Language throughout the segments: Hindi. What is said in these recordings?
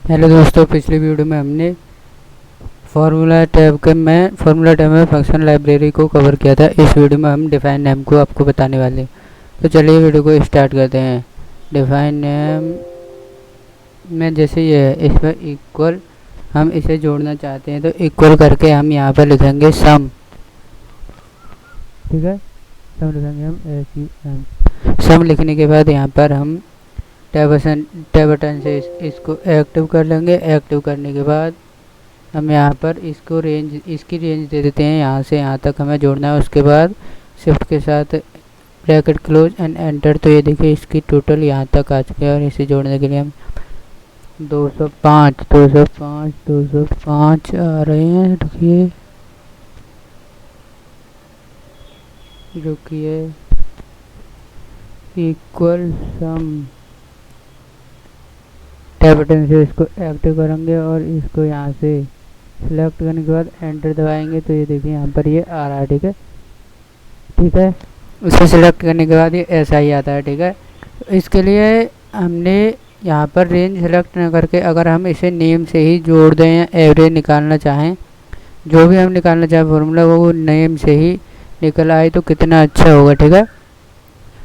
हेलो दोस्तों, पिछली वीडियो में हमने फार्मूला टैब में फंक्शन लाइब्रेरी को कवर किया था। इस वीडियो में हम डिफाइन नेम को आपको बताने वाले हैं। तो चलिए वीडियो को स्टार्ट करते हैं। डिफाइन नेम में जैसे ये है, इस पर इक्वल हम इसे जोड़ना चाहते हैं तो इक्वल करके हम यहाँ पर लिखेंगे सम। ठीक है, सम लिखेंगे हम सम लिखने के बाद यहाँ पर हम टैब बटन से इसको एक्टिव कर लेंगे। एक्टिव करने के बाद हम यहाँ पर इसकी रेंज दे देते हैं, यहाँ से यहाँ तक हमें जोड़ना है। उसके बाद शिफ्ट के साथ ब्रैकेट क्लोज एंड एंटर। तो ये देखिए इसकी टोटल यहाँ तक आ चुकी है और इसे जोड़ने के लिए हम 205 आ रहे हैं। रुकिए इक्वल सम टैब बटन से इसको एक्टिव करेंगे और इसको यहाँ से सिलेक्ट करने के बाद एंटर दबाएंगे। तो ये देखिए यहाँ पर ये आ रहा है। ठीक है, उसको सिलेक्ट करने के बाद ये ऐसा ही आता है। ठीक है, इसके लिए हमने यहाँ पर रेंज सेलेक्ट न करके अगर हम इसे नेम से ही जोड़ दें या एवरेज निकालना चाहें, जो भी हम निकालना चाहें फॉर्मूला वो नेम से ही निकल आए तो कितना अच्छा होगा। ठीक है,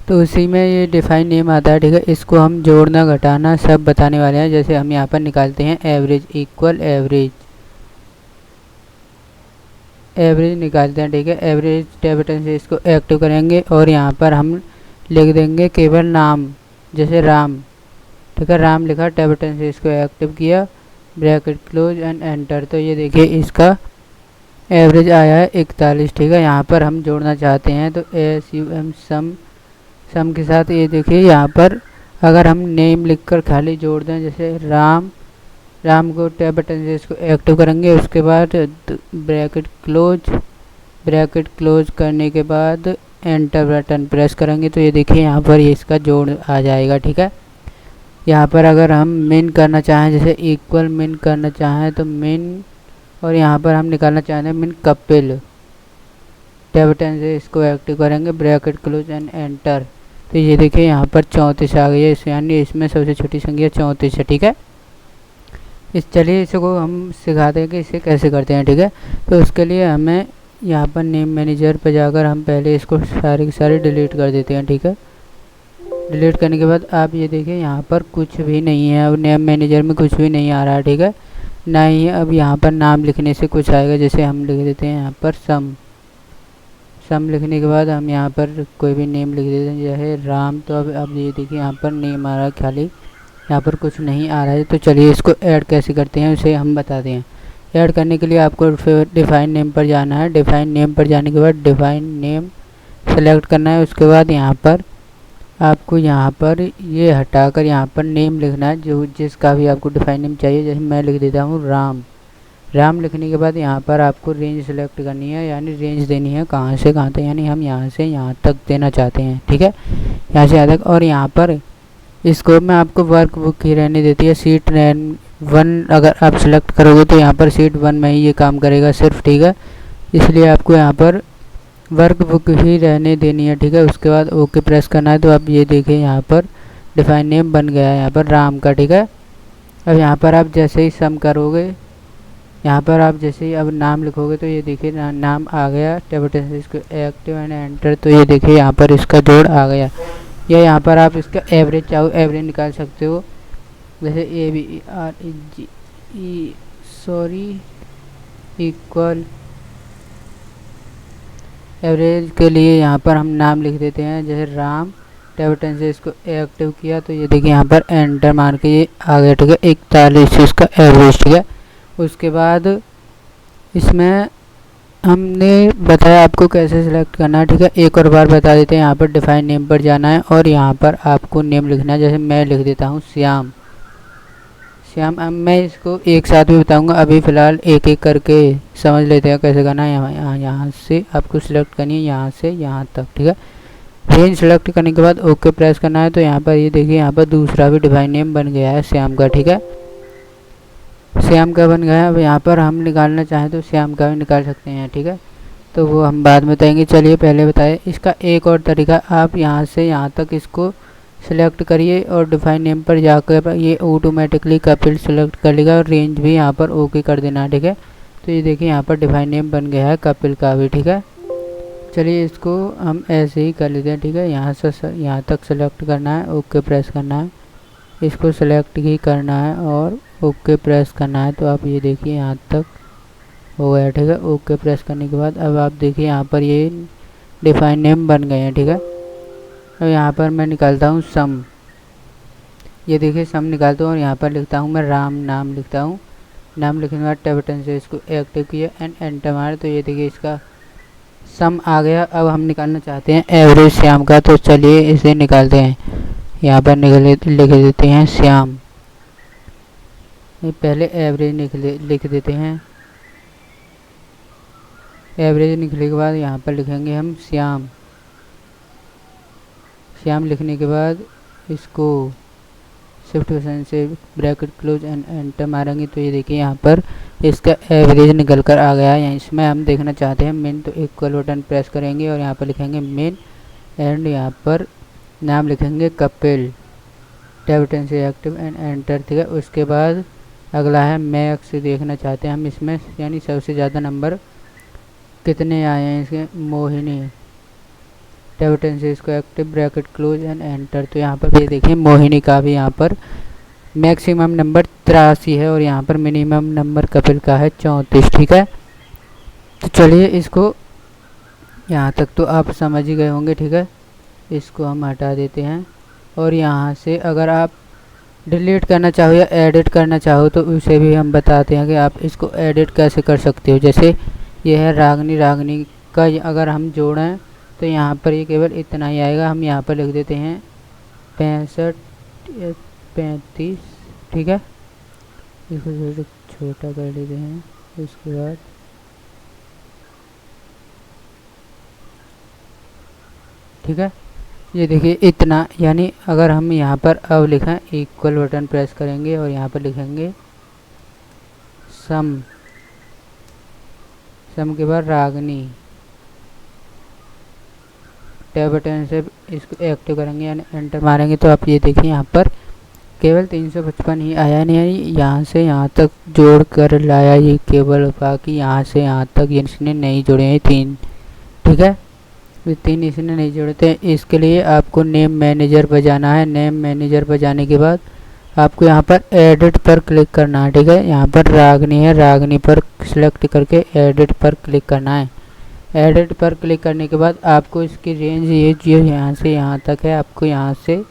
तो उसी में ये डिफाइन नेम आता है। ठीक है, इसको हम जोड़ना घटाना सब बताने वाले हैं। जैसे हम यहाँ पर निकालते हैं एवरेज इक्वल एवरेज निकालते हैं। ठीक है, एवरेज टैब बटन से इसको एक्टिव करेंगे और यहाँ पर हम लिख देंगे केवल नाम, जैसे राम। ठीक है, राम लिखा, टैब बटन से इसको एक्टिव किया, ब्रैकेट क्लोज एंड एंटर। तो ये देखिए इसका एवरेज आया है 41। ठीक है, यहाँ पर हम जोड़ना चाहते हैं तो SUM सम के साथ ये देखिए यहाँ पर अगर हम नेम लिखकर खाली जोड़ दें, जैसे राम को टैब बटन से इसको एक्टिव करेंगे। उसके बाद ब्रैकेट क्लोज करने के बाद एंटर बटन प्रेस करेंगे। तो ये देखिए यहाँ पर ये इसका जोड़ आ जाएगा। ठीक है, यहाँ पर अगर हम मिन करना चाहें, जैसे इक्वल मिन करना चाहें तो मिन, और यहाँ पर हम निकालना चाहते हैं मिन कपिल, टैब बटन से इसको एक्टिव करेंगे, ब्रैकेट क्लोज एंड एंटर। तो ये देखिए यहाँ पर 34 आ गई है, यानी इसमें सबसे छोटी संख्या 34 है। ठीक है, चलिए इसको हम सिखाते हैं कि इसे कैसे करते हैं। ठीक है, तो उसके लिए हमें यहाँ पर नेम मैनेजर पर जाकर हम पहले इसको सारी की सारी डिलीट कर देते हैं। ठीक है, डिलीट करने के बाद आप ये देखिए यहाँ पर कुछ भी नहीं है, अब नेम मैनेजर में कुछ भी नहीं आ रहा है। ठीक है, ना ही अब यहाँ पर नाम लिखने से कुछ आएगा। जैसे हम लिख देते हैं यहाँ पर सम लिखने के बाद हम यहाँ पर कोई भी नेम लिख देते हैं, जैसे राम। तो अब ये देखिए यहाँ पर नेम आ रहा है खाली, यहाँ पर कुछ नहीं आ रहा है। तो चलिए इसको ऐड कैसे करते हैं उसे हम बताते हैं। ऐड करने के लिए आपको डिफाइन नेम पर जाना है। डिफाइन नेम पर जाने के बाद डिफाइन नेम सेलेक्ट करना है। उसके बाद यहाँ पर आपको यहाँ पर ये हटाकर यहाँ पर नेम लिखना है, जो जिसका भी आपको डिफाइन नेम चाहिए। जैसे मैं लिख देता हूँ राम लिखने के बाद यहाँ पर आपको रेंज सेलेक्ट करनी है, यानी रेंज देनी है कहाँ से कहाँ तक, यानी हम यहाँ से यहाँ तक देना चाहते हैं। ठीक है, यहाँ से यहाँ तक। और यहाँ पर स्कोप में आपको वर्क बुक ही रहने देती है, सीट 1 अगर आप सेलेक्ट करोगे तो यहाँ पर सीट 1 में ही ये काम करेगा सिर्फ। ठीक है, इसलिए आपको यहाँ पर वर्क बुक ही रहने देनी है। ठीक है, उसके बाद ओके प्रेस करना है। तो अब ये देखिए यहाँ पर डिफाइन नेम बन गया है यहाँ पर राम का। ठीक है, अब यहाँ पर आप जैसे ही सम करोगे, यहाँ पर आप जैसे ही अब नाम लिखोगे तो ये देखिए नाम आ गया, टैब बटन से इसको एक्टिव एंड एंटर। तो ये देखिए यहाँ पर इसका जोड़ आ गया। या यहाँ पर आप इसका एवरेज चाहो एवरेज निकाल सकते हो, जैसे इक्वल एवरेज के लिए यहाँ पर हम नाम लिख देते हैं, जैसे राम, टैब बटन से इसको एक्टिव किया। तो ये देखिए यहाँ पर एंटर मार के ये आ गया। ठीक है, 41 इसका एवरेज। ठीक है, उसके बाद इसमें हमने बताया आपको कैसे सिलेक्ट करना है। ठीक है, एक और बार बता देते हैं। यहाँ पर डिफाइन नेम पर जाना है और यहाँ पर आपको नेम लिखना है। जैसे मैं लिख देता हूँ श्याम। अब मैं इसको एक साथ भी बताऊँगा, अभी फ़िलहाल एक एक करके समझ लेते हैं कैसे करना है। यहाँ से आपको सिलेक्ट करनी है, यहाँ से यहाँ तक। ठीक है, रेंज सेलेक्ट करने के बाद ओके प्रेस करना है। तो यहाँ पर ये देखिए यहाँ पर दूसरा भी डिफाइन नेम बन गया है श्याम का। ठीक है, श्याम का बन गया। अब यहाँ पर हम निकालना चाहें तो श्याम का भी निकाल सकते हैं। ठीक है, तो वो हम बाद में बताएंगे। चलिए पहले बताएं इसका एक और तरीका, आप यहाँ से यहाँ तक इसको सेलेक्ट करिए और डिफाइन नेम पर जाकर ये ऑटोमेटिकली कपिल सेलेक्ट कर लेगा और रेंज भी यहाँ पर ओके कर देना, ठीक है। तो ये देखिए यहाँ पर डिफाइन नेम बन गया है कपिल का भी, ठीक है। चलिए इसको हम ऐसे ही कर लेते हैं, ठीक है। यहाँ से यहाँ तक सेलेक्ट करना है, ओके प्रेस करना है, इसको सेलेक्ट ही करना है और ओके प्रेस करना है। तो आप ये देखिए यहाँ तक हो गया, ठीक है। ओके प्रेस करने के बाद अब आप देखिए यहाँ पर ये डिफाइन नेम बन गए हैं, ठीक है। अब यहाँ पर मैं निकालता हूँ सम, ये देखिए सम निकालता हूँ और यहाँ पर लिखता हूँ मैं राम नाम लिखता हूँ। नाम लिखने के बाद टैब बटन से इसको एक्टिव किया एंड एंटर मारे, तो ये देखिए इसका सम आ गया। अब हम निकालना चाहते हैं एवरेज श्याम का, तो चलिए इसे निकालते हैं। यहाँ पर लिख देते हैं श्याम, पहले एवरेज लिख देते हैं। एवरेज लिखने के बाद यहाँ पर लिखेंगे हम श्याम। श्याम लिखने के बाद इसको शिफ्ट बटन से ब्रैकेट क्लोज एंड एंटर मारेंगे, तो ये देखिए यहाँ पर इसका एवरेज निकल कर आ गया है। इसमें हम देखना चाहते हैं मेन, तो इक्वल बटन प्रेस करेंगे और यहाँ पर लिखेंगे मेन एंड यहाँ पर नाम लिखेंगे कपिल, टैब बटन से एक्टिव एंड एंटर, ठीक है। उसके बाद अगला है मैक्स, देखना चाहते हैं हम इसमें यानी सबसे ज़्यादा नंबर कितने आए हैं इसके, मोहिनी, टैब बटन से इसको active bracket close and enter. तो यहाँ पर ये देखिए मोहिनी का भी यहाँ पर मैक्सिमम नंबर 83 है और यहाँ पर मिनिमम नंबर कपिल का है 34, ठीक है। तो चलिए इसको यहाँ तक तो आप समझ ही गए होंगे, ठीक है। इसको हम हटा देते हैं और यहाँ से अगर आप डिलीट करना चाहो या एडिट करना चाहो तो उसे भी हम बताते हैं कि आप इसको एडिट कैसे कर सकते हो। जैसे ये है रागनी, रागनी का अगर हम जोड़ें तो यहाँ पर ये केवल इतना ही आएगा। हम यहाँ पर लिख देते हैं 65 35, ठीक है। इसको छोटा कर लेते हैं। उसके बाद ठीक है, ये देखिए इतना, यानी अगर हम यहाँ पर अब लिखें इक्वल बटन प्रेस करेंगे और यहाँ पर लिखेंगे सम, सम के बाद रागनी, टैब बटन से इसको एक्टिव करेंगे यानी एंटर मारेंगे, तो आप ये देखिए यहाँ पर केवल 355 ही आया, नहीं यहाँ से यहाँ तक जोड़ कर लाया ये केवल, बाकी यहाँ से यहाँ तक इसने नहीं जोड़े हैं 3, ठीक है। ये 3 इसने नहीं जोड़े थे। इसके लिए आपको नेम मैनेजर पर जाना है। नेम मैनेजर पर जाने के बाद आपको यहाँ पर एडिट पर क्लिक करना है, ठीक है। यहाँ पर रागनी है, रागनी पर सिलेक्ट करके एडिट पर क्लिक करना है। एडिट पर क्लिक करने के बाद आपको इसकी रेंज ये जो यहाँ से यहाँ तक है, आपको यहाँ से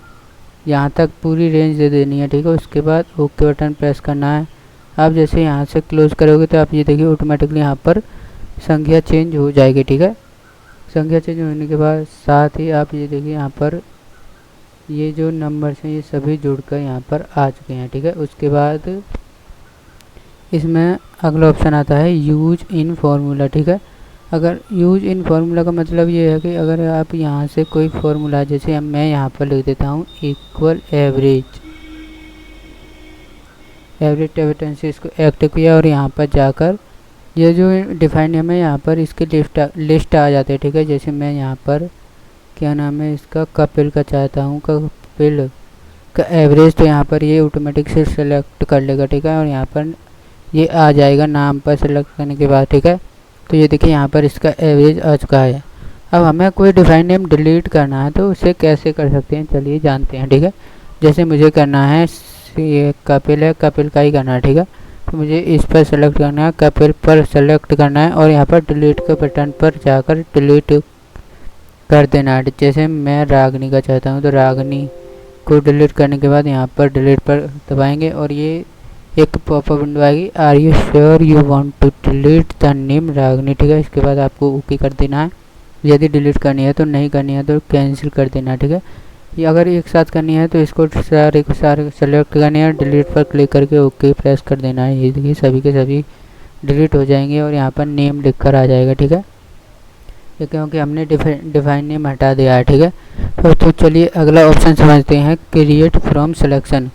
यहाँ तक पूरी रेंज दे देनी है, ठीक है। उसके बाद ओके बटन प्रेस करना है। आप जैसे यहाँ से क्लोज करोगे तो आप ये देखिए ऑटोमेटिकली यहाँ पर संख्या चेंज हो जाएगी, ठीक है। संख्या चेंज होने के बाद साथ ही आप ये देखिए यहाँ पर ये जो नंबर्स हैं ये सभी जुड़कर यहाँ पर आ चुके हैं, ठीक है। उसके बाद इसमें अगला ऑप्शन आता है यूज इन फार्मूला, ठीक है। अगर यूज इन फार्मूला का मतलब ये है कि अगर आप यहाँ से कोई फार्मूला, जैसे मैं यहाँ पर लिख देता हूँ equal average, average tab button से इसको एक्टिव किया और यहाँ पर जाकर ये जो डिफाइन नेम है यहाँ पर इसकी लिस्ट आ जाती है, ठीक है। जैसे मैं यहाँ पर क्या नाम है इसका, कपिल का चाहता हूँ, कपिल का एवरेज, तो यहाँ पर ये ऑटोमेटिक से सेलेक्ट कर लेगा, ठीक है। और यहाँ पर ये आ जाएगा नाम पर सेलेक्ट करने के बाद, ठीक है। तो ये देखिए यहाँ पर इसका एवरेज आ चुका है। अब हमें कोई डिफाइन नेम डिलीट करना है तो उसे कैसे कर सकते हैं, चलिए जानते हैं, ठीक है। जैसे मुझे करना है ये कपिल है, कपिल का ही करना है, ठीक है। तो मुझे इस पर सेलेक्ट करना है, कपिल पर सेलेक्ट करना है और यहाँ पर डिलीट के बटन पर जाकर डिलीट कर देना है। जैसे मैं रागनी का चाहता हूँ तो रागनी को डिलीट करने के बाद यहाँ पर डिलीट पर दबाएंगे और ये एक पॉपअप विंडो आएगी, are you sure you want to delete the name Ragini, ठीक है। इसके बाद आपको ओके कर देना है। यदि डिलीट करनी है तो, नहीं करनी है तो कैंसिल कर देना है, ठीक है। ये अगर एक साथ करनी है तो इसको सारे सेलेक्ट करनी है, डिलीट पर क्लिक करके ओके प्रेस कर देना है। ये देखिए सभी के सभी डिलीट हो जाएंगे और यहाँ पर नेम लिख कर आ जाएगा, ठीक है। ये क्योंकि हमने डिफाइन नेम हटा दिया है, ठीक है। तो चलिए अगला ऑप्शन समझते हैं, create from selection.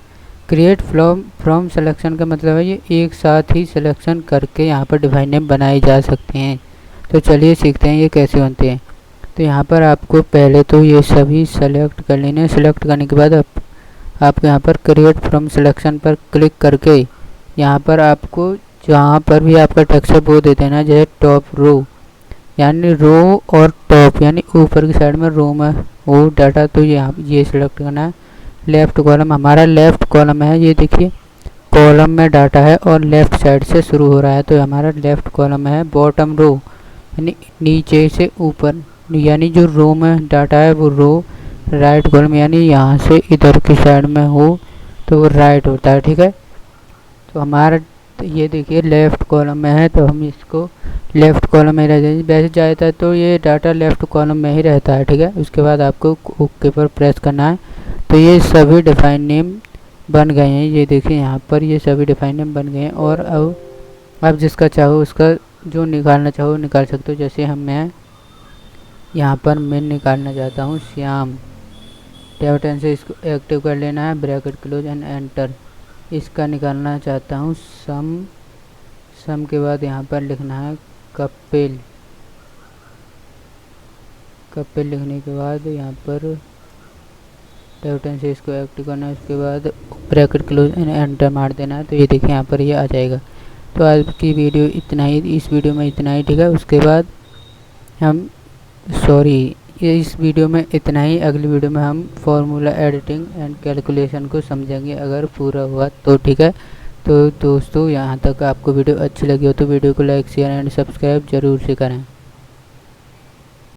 Create from selection का मतलब है ये एक साथ ही सिलेक्शन करके यहाँ पर डिफाइन नेम बनाए जा सकते हैं। तो चलिए सीखते हैं ये कैसे बनते हैं। तो यहाँ पर आपको पहले तो ये सभी सेलेक्ट कर लेने। सेलेक्ट करने के बाद आपको यहाँ पर क्रिएट फ्रॉम सिलेक्शन पर क्लिक करके यहाँ पर आपको जहाँ पर भी आपका टेक्सचर वो दे देना, जैसे टॉप रो, यानी रो और टॉप यानी ऊपर की साइड में रो में वो डाटा, तो यहाँ ये सिलेक्ट करना है। लेफ़्ट कॉलम, हमारा लेफ़्ट कॉलम है, ये देखिए कॉलम में डाटा है और लेफ़्ट साइड से शुरू हो रहा है, तो हमारा लेफ़्ट कॉलम है। बॉटम रो यानी नीचे से ऊपर, यानी जो रो में डाटा है वो रो। राइट कॉलम यानी यहाँ से इधर की साइड में हो तो वो राइट होता है, ठीक है। तो हमारा ये देखिए लेफ़्ट कॉलम में है, तो हम इसको लेफ़्ट कॉलम में रह जाए। वैसे जाता है तो ये डाटा लेफ़्ट कॉलम में ही रहता है, ठीक है। उसके बाद आपको ओके पर प्रेस करना है। तो ये सभी डिफाइन नेम बन गए हैं, ये देखिए यहाँ पर ये सभी डिफाइन नेम बन गए हैं। और अब आप जिसका चाहो उसका जो निकालना चाहो निकाल सकते हो। जैसे मैं यहाँ पर मेन निकालना चाहता हूँ श्याम, टैब 10 से इसको एक्टिव कर लेना है, ब्रैकेट क्लोज एंड एंटर। इसका निकालना चाहता हूँ सम के बाद यहाँ पर लिखना है कपिल। कपिल लिखने के बाद यहाँ पर टैब 10 से इसको एक्टिव करना है, उसके बाद ब्रैकेट क्लोज एंड एंटर मार देना है। तो ये देखिए यहाँ पर ये आ जाएगा। तो आज की वीडियो इतना ही, इस वीडियो में इतना ही, ठीक है। उसके बाद हम इस वीडियो में इतना ही। अगली वीडियो में हम फार्मूला एडिटिंग एंड कैलकुलेशन को समझेंगे अगर पूरा हुआ तो, ठीक है। तो दोस्तों यहाँ तक आपको वीडियो अच्छी लगी हो तो वीडियो को लाइक शेयर एंड सब्सक्राइब जरूर से करें।